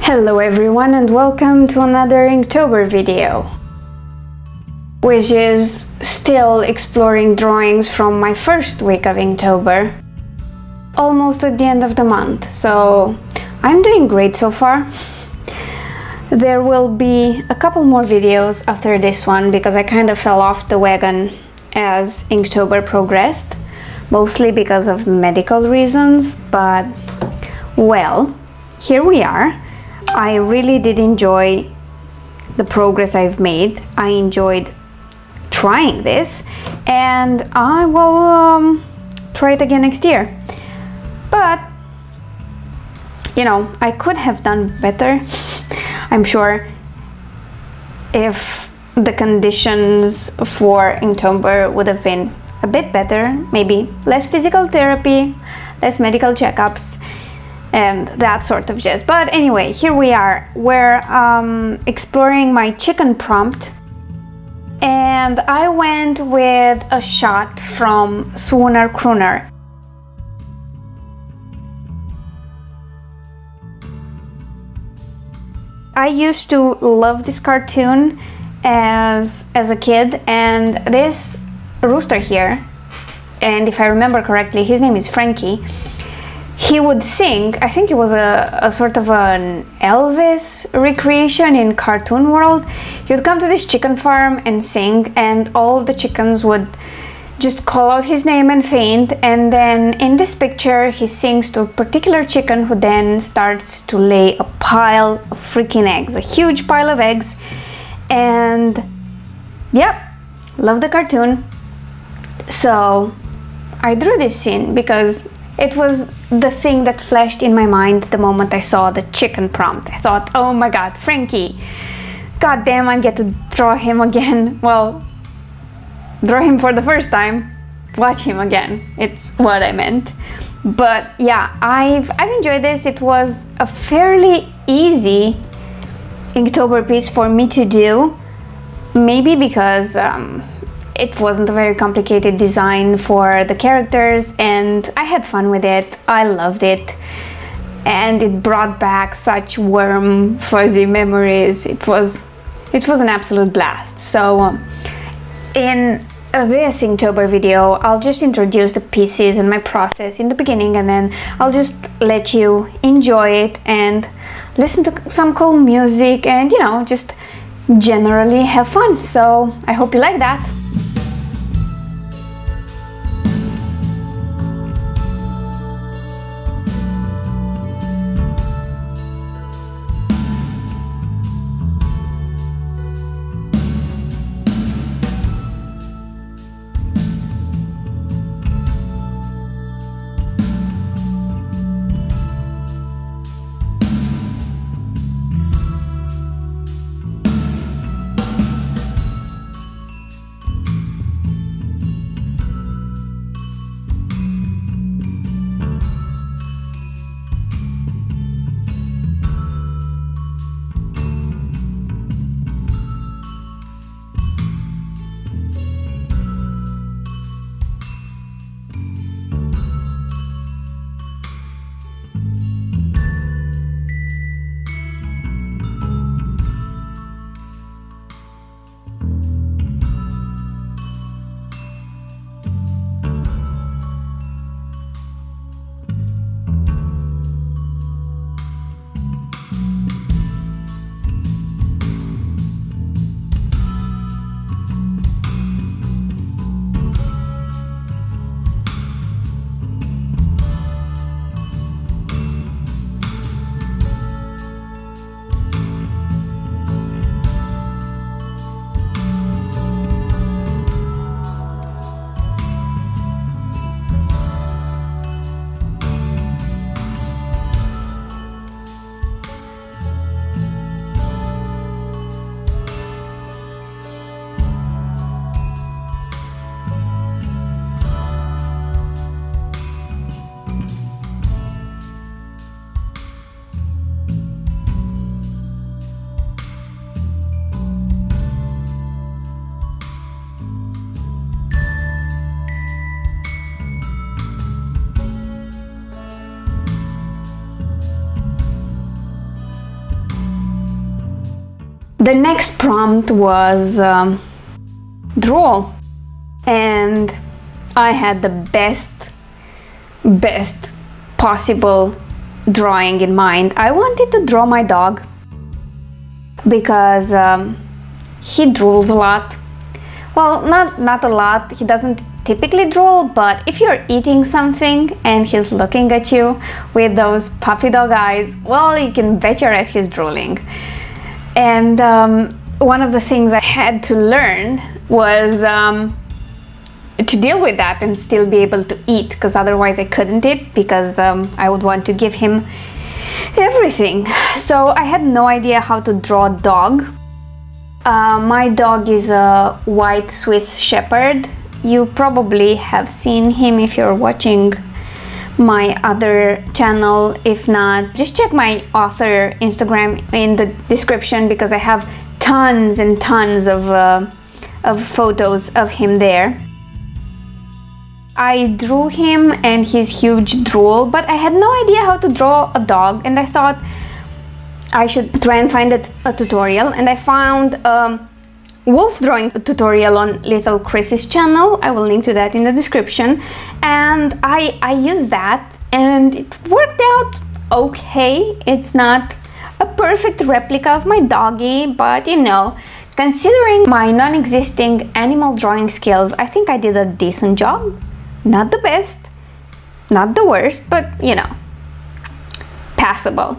Hello everyone and welcome to another Inktober video, which is still exploring drawings from my first week of Inktober, almost at the end of the month, so I'm doing great so far. There will be a couple more videos after this one because I kind of fell off the wagon as Inktober progressed, mostly because of medical reasons, but well, here we are. I really did enjoy the progress I've made. I enjoyed trying this and I will try it again next year. But, you know, I could have done better. I'm sure if the conditions for Inktober would have been a bit better, maybe less physical therapy, less medical checkups, and that sort of jazz. But anyway, here we are. We're exploring my chicken prompt, and I went with a shot from Swooner Crooner. I used to love this cartoon as a kid, and this rooster here, and if I remember correctly, his name is Frankie. He would sing. I think it was a sort of an Elvis recreation in Cartoon World. He would come to this chicken farm and sing, and all the chickens would just call out his name and faint. And then in this picture, he sings to a particular chicken who then starts to lay a pile of freaking eggs, a huge pile of eggs. And yep, love the cartoon. So I drew this scene because it was the thing that flashed in my mind the moment I saw the chicken prompt. I thought, oh my god, Frankie! God damn, I get to draw him again. Well, draw him for the first time, watch him again. It's what I meant. But yeah, I've enjoyed this. It was a fairly easy Inktober piece for me to do. Maybe because it wasn't a very complicated design for the characters, and I had fun with it. I loved it, and it brought back such warm, fuzzy memories. It was an absolute blast. So in this Inktober video, I'll just introduce the pieces and my process in the beginning, and then I'll just let you enjoy it and listen to some cool music and, you know, just generally have fun. So I hope you like that. The next prompt was draw, and I had the best possible drawing in mind. I wanted to draw my dog because he drools a lot. Well, not a lot, he doesn't typically drool, but if you're eating something and he's looking at you with those puppy dog eyes, well, you can bet your ass he's drooling. And one of the things I had to learn was to deal with that and still be able to eat, because otherwise I couldn't eat, because I would want to give him everything. So I had no idea how to draw a dog. My dog is a white Swiss Shepherd. You probably have seen him if you're watching my other channel. If not, just check my author Instagram in the description, because I have tons and tons of photos of him there. I drew him and his huge drool, but I had no idea how to draw a dog, and I thought I should try and find a tutorial, and I found wolf drawing tutorial on Little Chris's channel. I will link to that in the description, and I used that and it worked out okay. It's not a perfect replica of my doggy, but you know, considering my non-existing animal drawing skills, I think I did a decent job. Not the best, not the worst, but you know, passable.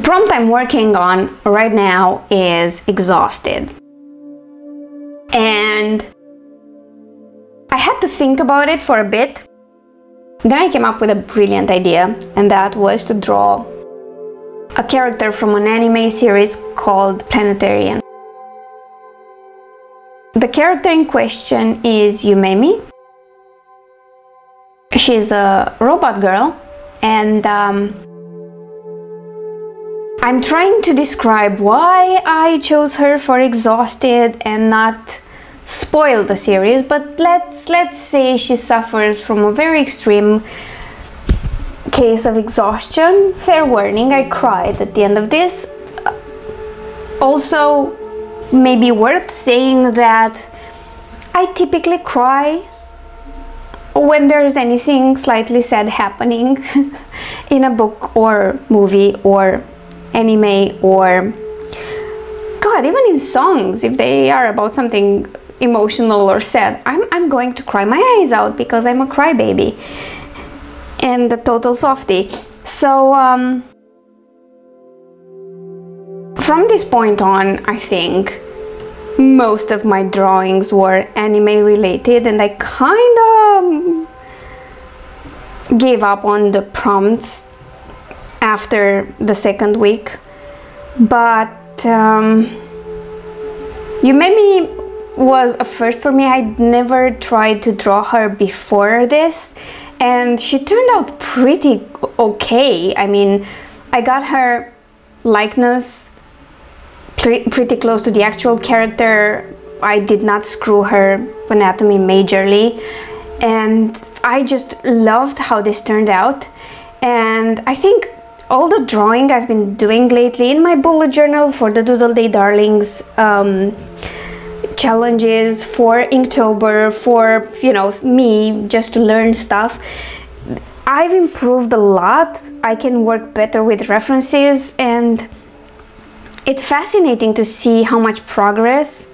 prompt I'm working on right now is exhausted. And I had to think about it for a bit. Then I came up with a brilliant idea, and that was to draw a character from an anime series called Planetarian. The character in question is Yumemi. She's a robot girl, and I'm trying to describe why I chose her for Exhausted and not spoil the series, but let's say she suffers from a very extreme case of exhaustion. Fair warning, I cried at the end of this. Also, maybe worth saying that I typically cry when there's anything slightly sad happening in a book or movie or anime, or God, even in songs. If they are about something emotional or sad, I'm going to cry my eyes out because I'm a crybaby and a total softie. So from this point on, I think most of my drawings were anime related, and I kind of gave up on the prompts after the second week. But Yumemi was a first for me. I'd never tried to draw her before this, and she turned out pretty okay. I mean, I got her likeness pretty close to the actual character. I did not screw her anatomy majorly, and I just loved how this turned out. And I think all the drawing I've been doing lately in my bullet journal for the Doodle Day Darlings challenges, for Inktober, for, you know, me just to learn stuff, I've improved a lot. I can work better with references, and it's fascinating to see how much progress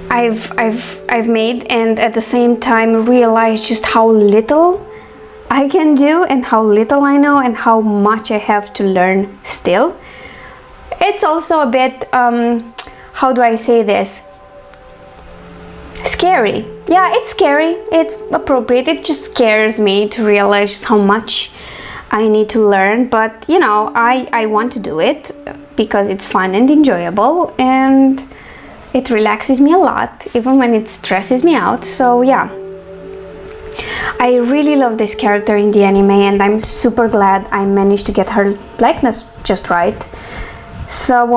I've made, and at the same time realize just how little I can do and how little I know and how much I have to learn still. It's also a bit, how do I say this? Scary. Yeah, it's scary. It's appropriate. It just scares me to realize just how much I need to learn, but you know, I want to do it because it's fun and enjoyable, and it relaxes me a lot, even when it stresses me out. So yeah, I really love this character in the anime, and I'm super glad I managed to get her likeness just right. So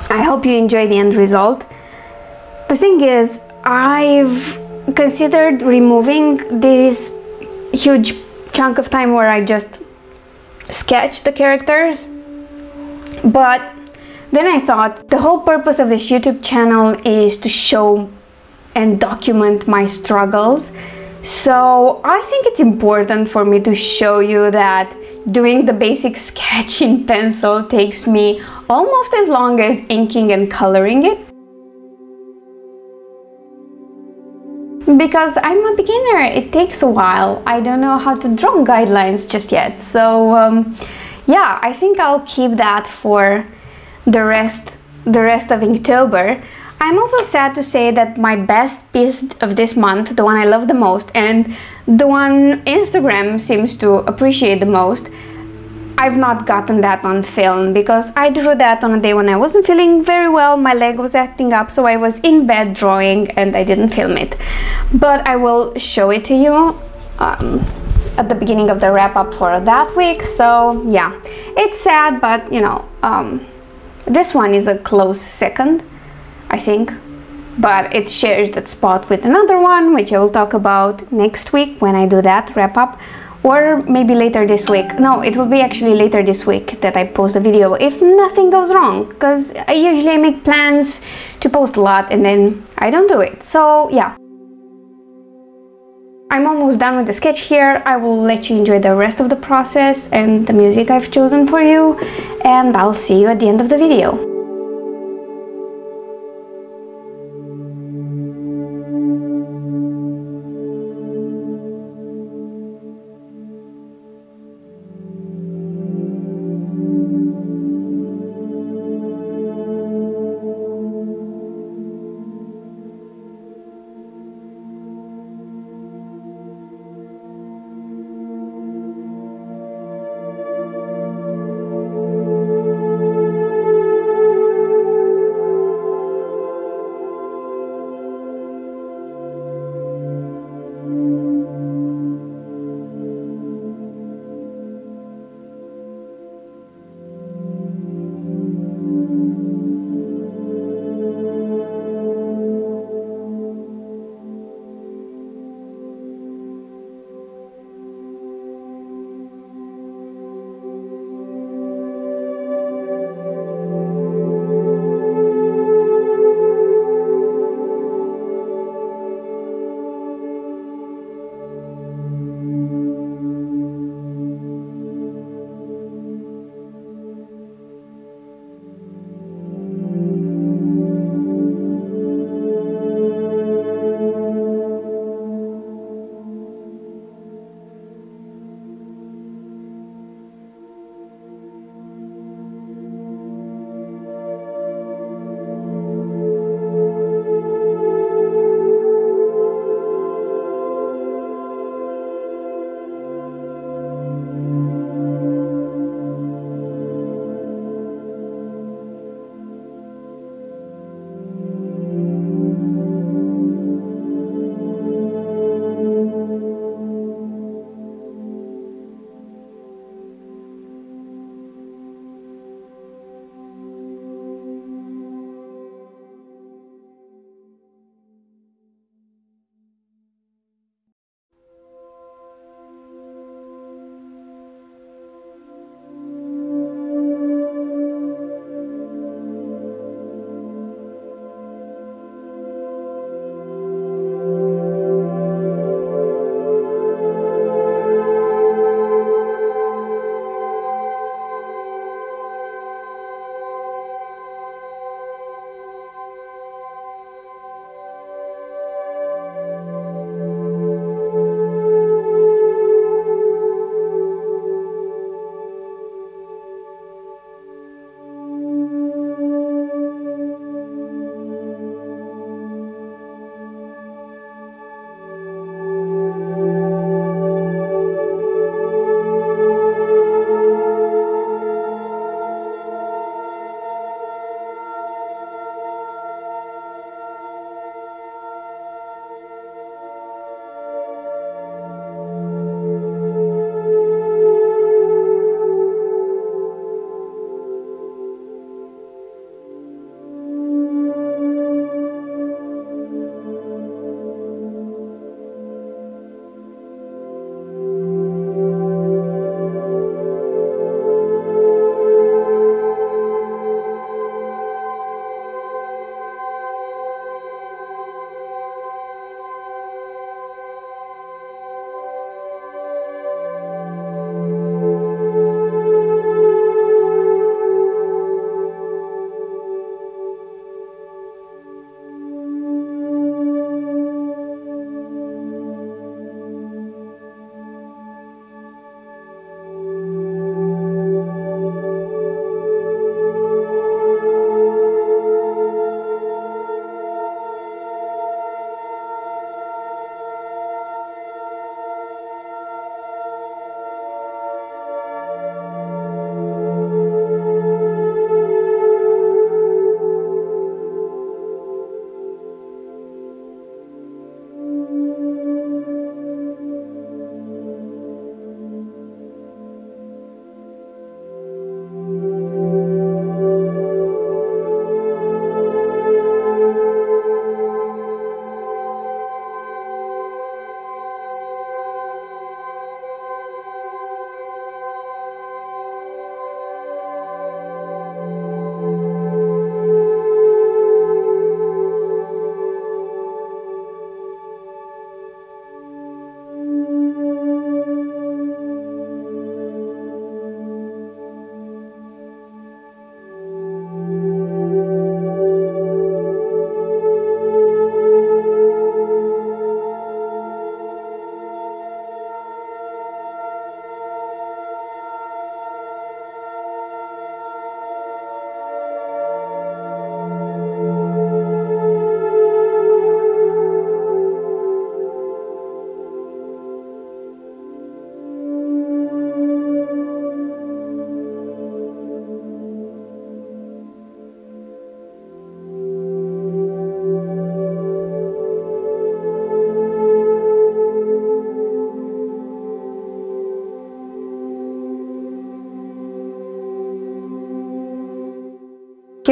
I hope you enjoy the end result. The thing is, I've considered removing this huge chunk of time where I just sketch the characters, but then I thought the whole purpose of this YouTube channel is to show and document my struggles. So I think it's important for me to show you that doing the basic sketch in pencil takes me almost as long as inking and coloring it, because I'm a beginner. It takes a while. I don't know how to draw guidelines just yet. So yeah, I think I'll keep that for the rest of Inktober. I'm also sad to say that my best piece of this month, the one I love the most and the one Instagram seems to appreciate the most, I've not gotten that on film because I drew that on a day when I wasn't feeling very well. My leg was acting up, so I was in bed drawing and I didn't film it. But I will show it to you at the beginning of the wrap-up for that week. So yeah, it's sad, but you know, this one is a close second, I think, but it shares that spot with another one, which I will talk about next week when I do that wrap-up. Or maybe later this week. No, it will be actually later this week that I post a video, if nothing goes wrong, because I usually make plans to post a lot and then I don't do it. So yeah, I'm almost done with the sketch here. I will let you enjoy the rest of the process and the music I've chosen for you, and I'll see you at the end of the video.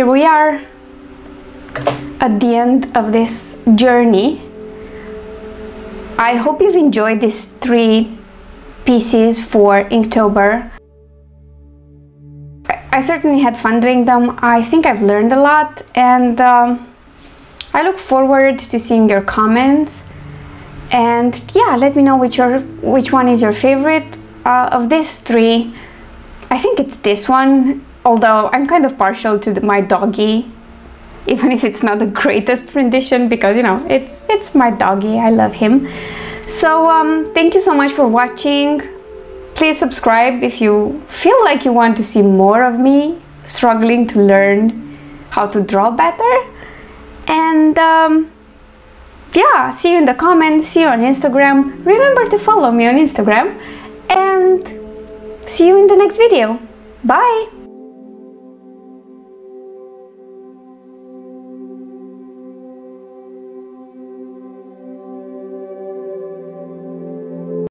here we are at the end of this journey. I hope you've enjoyed these 3 pieces for Inktober. I certainly had fun doing them. I think I've learned a lot, and I look forward to seeing your comments. And yeah, let me know which one is your favorite of these 3. I think it's this one, although I'm kind of partial to my doggy, even if it's not the greatest rendition, because you know, it's my doggy. I love him. So thank you so much for watching. Please subscribe if you feel like you want to see more of me struggling to learn how to draw better. And yeah, see you in the comments, see you on Instagram. Remember to follow me on Instagram, and see you in the next video. Bye!